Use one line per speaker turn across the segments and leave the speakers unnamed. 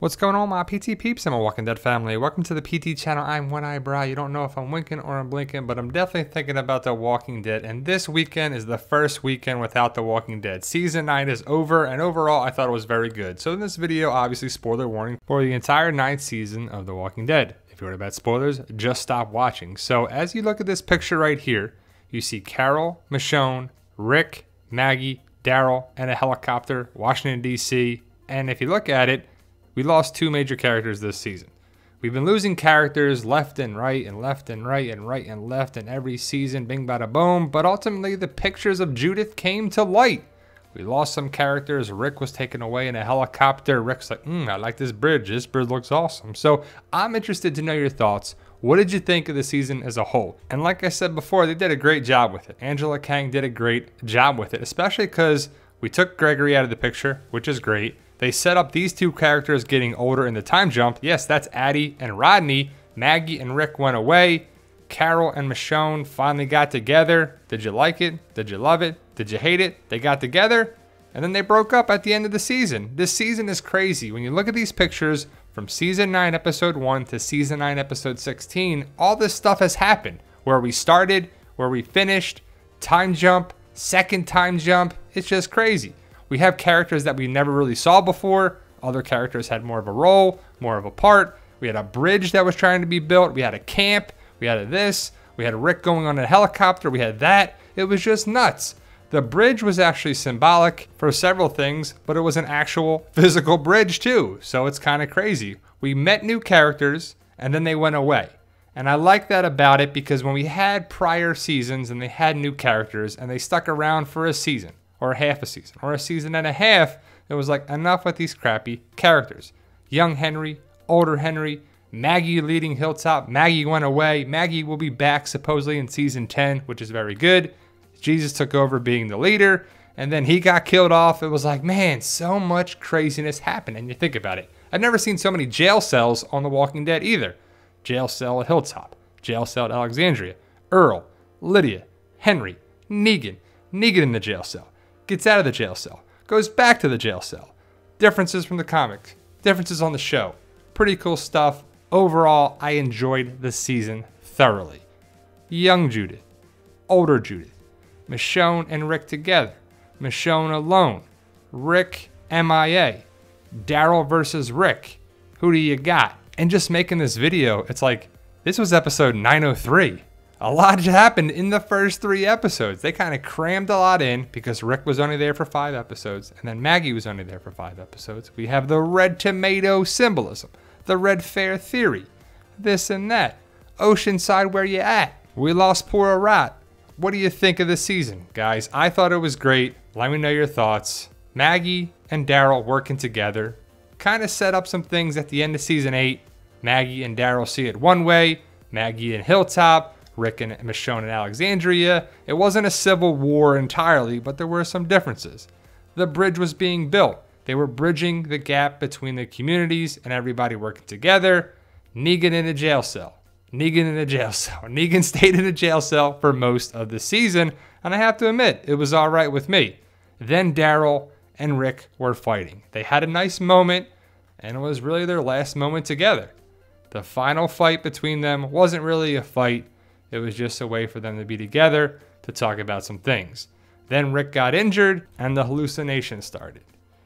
What's going on, my PT peeps and my Walking Dead family? Welcome to the PT channel. I'm One Eyebrow. You don't know if I'm winking or I'm blinking, but I'm definitely thinking about The Walking Dead. And this weekend is the first weekend without The Walking Dead. Season 9 is over, and overall, I thought it was very good. So in this video, obviously, spoiler warning for the entire 9th season of The Walking Dead. If you're worried about spoilers, just stop watching. So as you look at this picture right here, you see Carol, Michonne, Rick, Maggie, Daryl, and a helicopter, Washington, D.C. And if you look at it, we lost two major characters this season. We've been losing characters left and right and left and right and right and left and every season, bing bada boom, but ultimately the pictures of Judith came to light. We lost some characters. Rick was taken away in a helicopter. Rick's like, I like this bridge. This bridge looks awesome. So I'm interested to know your thoughts. What did you think of the season as a whole? And like I said before, they did a great job with it. Angela Kang did a great job with it, especially because we took Gregory out of the picture, which is great. They set up these two characters getting older in the time jump. Yes, that's Addie and Rodney. Maggie and Rick went away. Carol and Michonne finally got together. Did you like it? Did you love it? Did you hate it? They got together and then they broke up at the end of the season. This season is crazy. When you look at these pictures from season 9, episode 1 to season 9, episode 16, all this stuff has happened. Where we started, where we finished, time jump, second time jump. It's just crazy. We have characters that we never really saw before. Other characters had more of a role, more of a part. We had a bridge that was trying to be built. We had a camp. We had this. We had Rick going on a helicopter. We had that. It was just nuts. The bridge was actually symbolic for several things, but it was an actual physical bridge too. So it's kind of crazy. We met new characters and then they went away. And I like that about it because when we had prior seasons and they had new characters and they stuck around for a season, or half a season, or a season and a half, it was like, enough with these crappy characters. Young Henry, older Henry, Maggie leading Hilltop. Maggie went away. Maggie will be back supposedly in season 10, which is very good. Jesus took over being the leader, and then he got killed off. It was like, man, so much craziness happened. And you think about it. I've never seen so many jail cells on The Walking Dead either. Jail cell at Hilltop, jail cell at Alexandria, Earl, Lydia, Henry, Negan in the jail cell. Gets out of the jail cell, goes back to the jail cell. Differences from the comics, differences on the show. Pretty cool stuff. Overall, I enjoyed the season thoroughly. Young Judith, older Judith, Michonne and Rick together, Michonne alone, Rick MIA, Daryl versus Rick. Who do you got? And just making this video, it's like, this was episode 903. A lot happened in the first 3 episodes. They kind of crammed a lot in because Rick was only there for 5 episodes and then Maggie was only there for 5 episodes. We have the red tomato symbolism, the red fair theory, this and that. Oceanside, where you at? We lost poor Rat. What do you think of this season, guys? I thought it was great. Let me know your thoughts. Maggie and Daryl working together kind of set up some things at the end of season 8. Maggie and Daryl see it one way. Maggie and Hilltop. Rick and Michonne in Alexandria. It wasn't a civil war entirely, but there were some differences. The bridge was being built. They were bridging the gap between the communities and everybody working together. Negan in a jail cell. Negan stayed in a jail cell for most of the season, and I have to admit, it was all right with me. Then Daryl and Rick were fighting. They had a nice moment, and it was really their last moment together. The final fight between them wasn't really a fight. It was just a way for them to be together to talk about some things. Then Rick got injured and the hallucination started.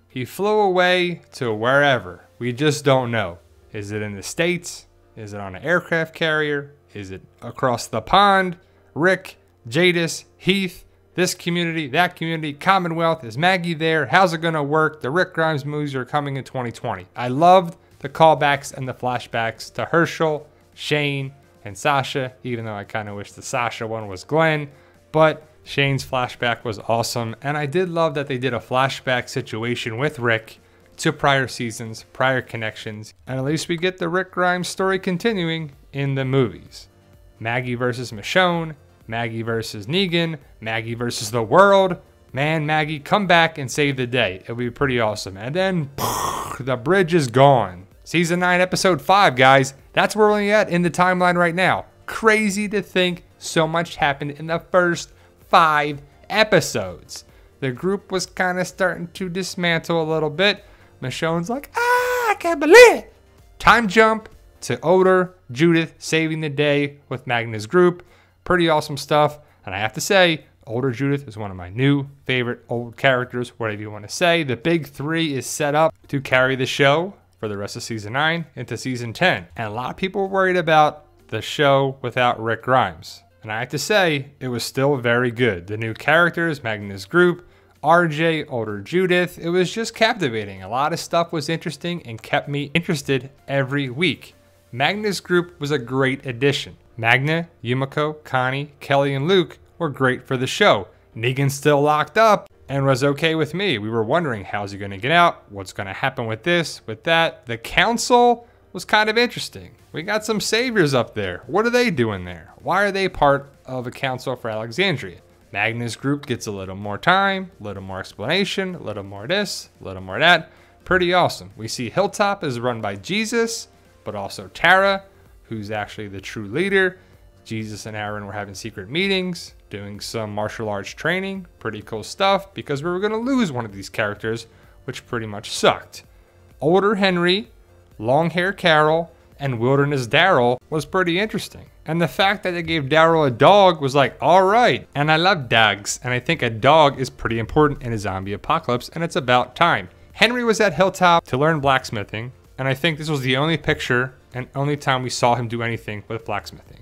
He flew away to wherever. We just don't know. Is it in the States? Is it on an aircraft carrier? Is it across the pond? Rick, Jadis, Heath, this community, that community, Commonwealth. Is Maggie there? How's it going to work? The Rick Grimes movies are coming in 2020. I loved the callbacks and the flashbacks to Herschel, Shane, and Sasha, even though I kind of wish the Sasha one was Glenn, but Shane's flashback was awesome. And I did love that they did a flashback situation with Rick to prior seasons, prior connections, and at least we get the Rick Grimes story continuing in the movies. Maggie versus Michonne, Maggie versus Negan, Maggie versus the world. Man, Maggie, come back and save the day. It'll be pretty awesome. And then the bridge is gone. Season 9, episode 5, guys. That's where we're only at in the timeline right now. Crazy to think so much happened in the first 5 episodes. The group was kind of starting to dismantle a little bit. Michonne's like, I can't believe it. Time jump to Older Judith saving the day with Magnus Group. Pretty awesome stuff. And I have to say, Older Judith is one of my new favorite old characters, whatever you want to say. The big three is set up to carry the show for the rest of season 9 into season 10. And a lot of people were worried about the show without Rick Grimes. And I have to say, it was still very good. The new characters, Magnus Group, RJ, Older Judith, it was just captivating. A lot of stuff was interesting and kept me interested every week. Magnus Group was a great addition. Magna, Yumiko, Connie, Kelly, and Luke were great for the show. Negan's still locked up and was okay with me. We were wondering, how's he going to get out? What's going to happen with this, with that? The council was kind of interesting. We got some saviors up there. What are they doing there? Why are they part of a council for Alexandria? Magnus Group gets a little more time, a little more explanation, a little more this, a little more that. Pretty awesome. We see Hilltop is run by Jesus, but also Tara, who's actually the true leader. Jesus and Aaron were having secret meetings, doing some martial arts training. Pretty cool stuff, because we were going to lose one of these characters, which pretty much sucked. Older Henry, long hair Carol, and Wilderness Daryl was pretty interesting. And the fact that they gave Daryl a dog was like, all right. And I love dogs, and I think a dog is pretty important in a zombie apocalypse, and it's about time. Henry was at Hilltop to learn blacksmithing, and I think this was the only picture and only time we saw him do anything with blacksmithing.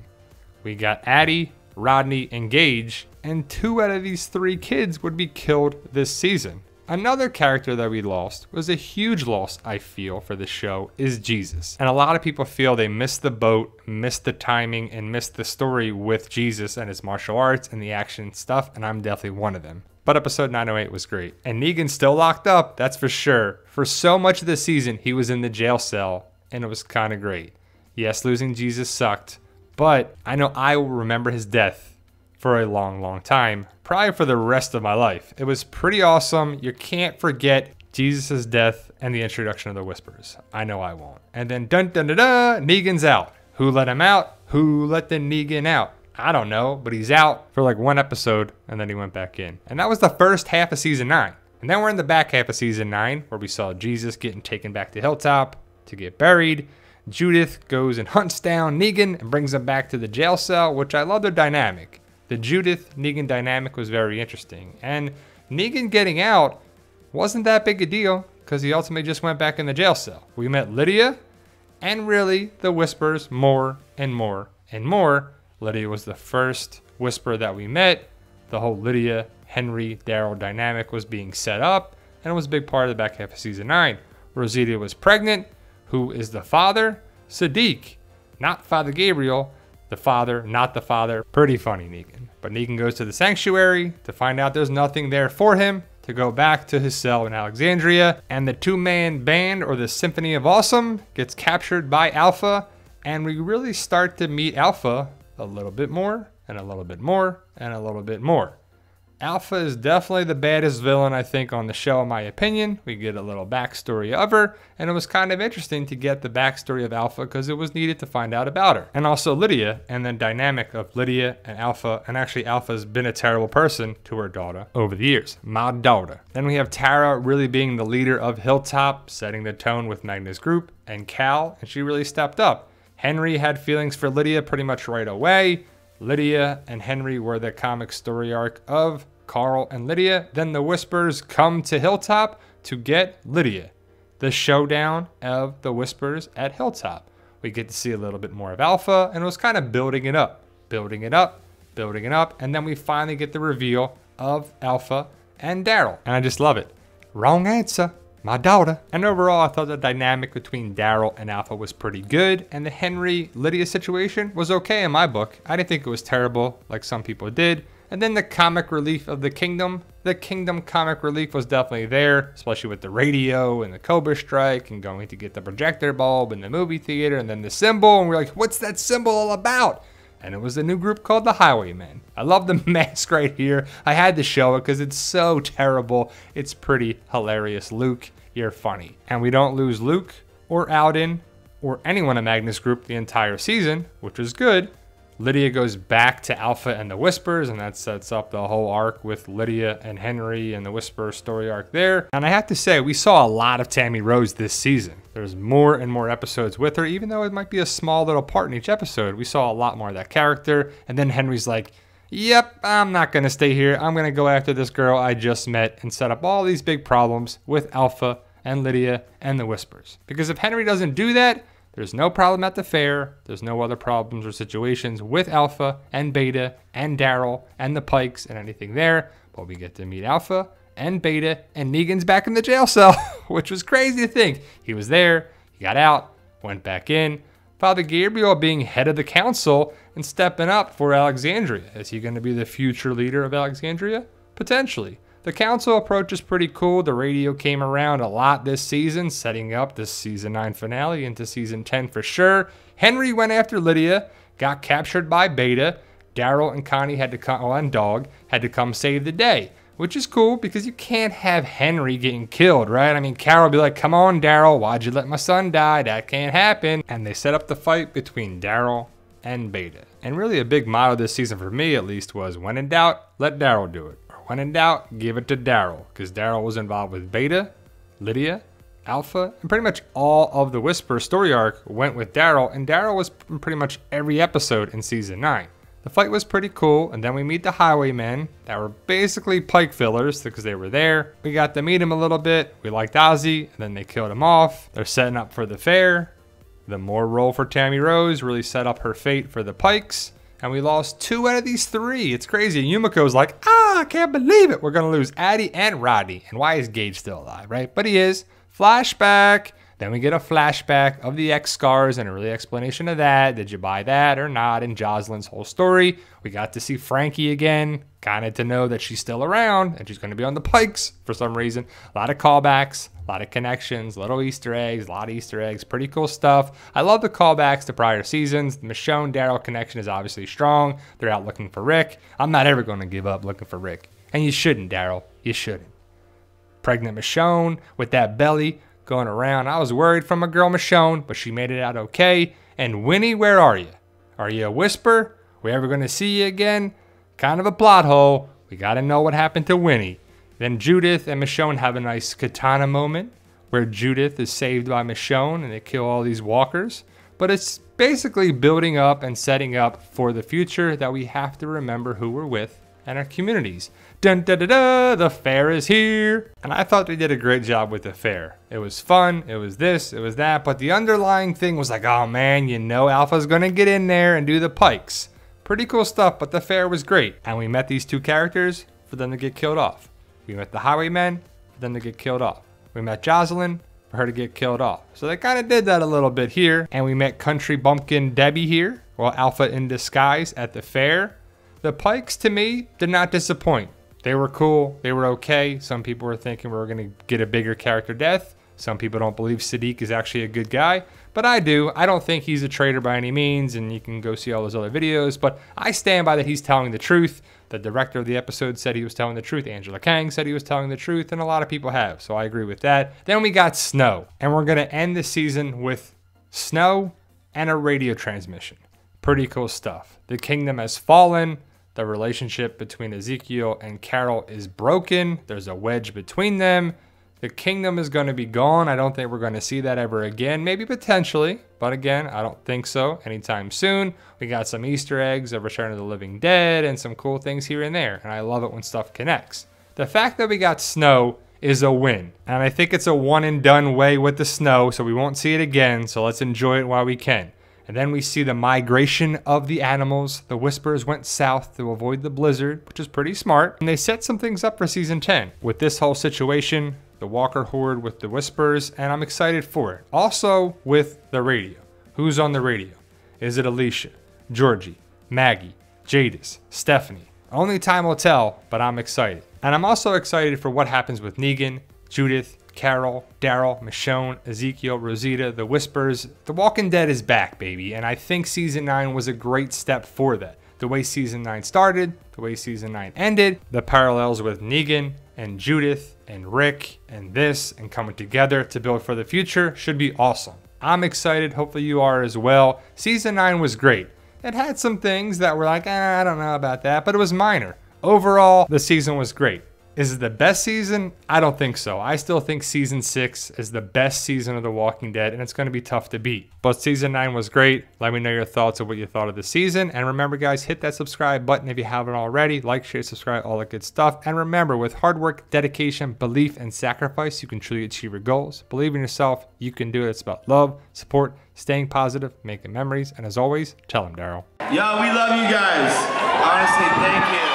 We got Addie, Rodney, and Gage, and 2 out of these 3 kids would be killed this season. Another character that we lost was a huge loss, I feel, for the show, is Jesus. And a lot of people feel they missed the boat, missed the timing, and missed the story with Jesus and his martial arts and the action stuff, and I'm definitely one of them. But episode 908 was great. And Negan's still locked up, that's for sure. For so much of the season, he was in the jail cell, and it was kind of great. Yes, losing Jesus sucked, but I know I will remember his death for a long, long time, probably for the rest of my life. It was pretty awesome. You can't forget Jesus' death and the introduction of the Whispers. I know I won't. And then dun dun dun dun, Negan's out. Who let him out? Who let the Negan out? I don't know, but he's out for like 1 episode and then he went back in. And that was the first half of season 9. And then we're in the back half of season 9 where we saw Jesus getting taken back to Hilltop to get buried. Judith goes and hunts down Negan and brings him back to the jail cell, which I love their dynamic. The Judith-Negan dynamic was very interesting. And Negan getting out wasn't that big a deal because he ultimately just went back in the jail cell. We met Lydia and really the Whispers more and more and more. Lydia was the first Whisper that we met. The whole Lydia, Henry, Daryl dynamic was being set up, and it was a big part of the back half of season 9. Rosita was pregnant. Who is the father? Sadiq, not Father Gabriel. The father, not the father. Pretty funny, Negan. But Negan goes to the sanctuary to find out there's nothing there for him, to go back to his cell in Alexandria. And the 2-man band, or the Symphony of Awesome, gets captured by Alpha. And we really start to meet Alpha a little bit more, and a little bit more, and a little bit more. Alpha is definitely the baddest villain, I think, on the show, in my opinion. We get a little backstory of her, and it was kind of interesting to get the backstory of Alpha because it was needed to find out about her. And also Lydia, and the dynamic of Lydia and Alpha, and actually Alpha's been a terrible person to her daughter over the years. My daughter. Then we have Tara really being the leader of Hilltop, setting the tone with Magnus Group, and Cal, and she really stepped up. Henry had feelings for Lydia pretty much right away. Lydia and Henry were the comic story arc of Carl and Lydia. Then the Whispers come to Hilltop to get Lydia. The showdown of the Whispers at Hilltop. We get to see a little bit more of Alpha, and it was kind of building it up, building it up, building it up, and then we finally get the reveal of Alpha and Daryl. And I just love it. Wrong answer. My daughter. And overall, I thought the dynamic between Daryl and Alpha was pretty good, and the Henry-Lydia situation was okay in my book. I didn't think it was terrible like some people did. And then the comic relief of the Kingdom comic relief was definitely there, especially with the radio and the Cobra strike and going to get the projector bulb in the movie theater and then the symbol. And we're like, what's that symbol all about? And it was a new group called the Highwaymen. I love the mask right here. I had to show it because it's so terrible. It's pretty hilarious. Luke, you're funny. And we don't lose Luke or Alden or anyone in Magnus Group the entire season, which is good. Lydia goes back to Alpha and the Whispers, and that sets up the whole arc with Lydia and Henry and the Whisper story arc there. And I have to say, we saw a lot of Tammy Rose this season. There's more and more episodes with her, even though it might be a small little part in each episode. We saw a lot more of that character. And then Henry's like, yep, I'm not going to stay here. I'm going to go after this girl I just met and set up all these big problems with Alpha and Lydia and the Whispers. Because if Henry doesn't do that, there's no problem at the fair. There's no other problems or situations with Alpha and Beta and Daryl and the Pikes and anything there. But we get to meet Alpha and Beta, and Negan's back in the jail cell, which was crazy to think. He was there, he got out, went back in. Father Gabriel being head of the council and stepping up for Alexandria. Is he going to be the future leader of Alexandria? Potentially. The council approach is pretty cool. The radio came around a lot this season, setting up this season 9 finale into season 10 for sure. Henry went after Lydia, got captured by Beta. Daryl and Connie had to come, and Dog had to come save the day, which is cool because you can't have Henry getting killed, right? I mean, Carol would be like, come on, Daryl, why'd you let my son die? That can't happen. And they set up the fight between Daryl and Beta. And really a big motto this season for me at least was, when in doubt, let Daryl do it. When in doubt, give it to Daryl, because Daryl was involved with Beta, Lydia, Alpha, and pretty much all of the Whisper story arc went with Daryl, and Daryl was in pretty much every episode in season 9. The fight was pretty cool, and then we meet the Highwaymen that were basically Pike fillers because they were there. We got to meet him a little bit. We liked Ozzy, and then they killed him off. They're setting up for the fair. The more role for Tammy Rose really set up her fate for the Pikes. And we lost 2 out of these 3. It's crazy. Yumiko's like, I can't believe it. We're going to lose Addie and Roddy. And why is Gage still alive, right? But he is. Flashback. Then we get a flashback of the X-Scars and a really explanation of that. Did you buy that or not? And Jocelyn's whole story. We got to see Frankie again. Kind of to know that she's still around and she's going to be on the Pikes for some reason. A lot of callbacks, a lot of connections, little Easter eggs, a lot of Easter eggs. Pretty cool stuff. I love the callbacks to prior seasons. The Michonne-Daryl connection is obviously strong. They're out looking for Rick. I'm not ever going to give up looking for Rick. And you shouldn't, Daryl. You shouldn't. Pregnant Michonne with that belly going around. I was worried for my girl Michonne, but she made it out okay. And Winnie, where are you? Are you a Whisper? We ever going to see you again? Kind of a plot hole. We got to know what happened to Winnie. Then Judith and Michonne have a nice katana moment where Judith is saved by Michonne and they kill all these walkers. But it's basically building up and setting up for the future that we have to remember who we're with and our communities. Dun da da da, the fair is here. And I thought they did a great job with the fair. It was fun, it was this, it was that, but the underlying thing was like, oh man, you know Alpha's gonna get in there and do the Pikes. Pretty cool stuff, but the fair was great. And we met these 2 characters for them to get killed off. We met the Highwaymen for them to get killed off. We met Jocelyn for her to get killed off. So they kind of did that a little bit here. And we met Country Bumpkin Debbie here, well, Alpha in disguise at the fair. The Pikes, to me, did not disappoint. They were cool. They were okay. Some people were thinking we were going to get a bigger character death. Some people don't believe Sadiq is actually a good guy. But I do. I don't think he's a traitor by any means. And you can go see all those other videos. But I stand by that he's telling the truth. The director of the episode said he was telling the truth. Angela Kang said he was telling the truth. And a lot of people have. So I agree with that. Then we got Snow. And we're going to end the season with Snow and a radio transmission. Pretty cool stuff. The kingdom has fallen. The relationship between Ezekiel and Carol is broken. There's a wedge between them. The kingdom is going to be gone. I don't think we're going to see that ever again. Maybe potentially, but again, I don't think so anytime soon. We got some Easter eggs of Return of the Living Dead and some cool things here and there, and I love it when stuff connects. The fact that we got Snow is a win, and I think it's a one and done way with the Snow, so we won't see it again, so let's enjoy it while we can. And then we see the migration of the animals. The Whispers went south to avoid the blizzard, which is pretty smart. And they set some things up for season 10 with this whole situation, the Walker Horde with the Whispers, and I'm excited for it. Also with the radio. Who's on the radio? Is it Alicia, Georgie, Maggie, Jadis, Stephanie? Only time will tell, but I'm excited. And I'm also excited for what happens with Negan, Judith, Carol, Daryl, Michonne, Ezekiel, Rosita, the Whispers. The Walking Dead is back, baby, and I think season 9 was a great step for that. The way season 9 started, the way season 9 ended, the parallels with Negan and Judith and Rick and this and coming together to build for the future should be awesome. I'm excited, hopefully you are as well. Season 9 was great. It had some things that were like, I don't know about that, but it was minor. Overall, the season was great. Is it the best season? I don't think so. I still think season 6 is the best season of The Walking Dead, and it's going to be tough to beat. But season 9 was great. Let me know your thoughts of what you thought of the season. And remember, guys, hit that subscribe button if you haven't already. Like, share, subscribe, all that good stuff. And remember, with hard work, dedication, belief, and sacrifice, you can truly achieve your goals. Believe in yourself. You can do it. It's about love, support, staying positive, making memories. And as always, tell them, Daryl.
Yo, we love you guys. Honestly, thank you.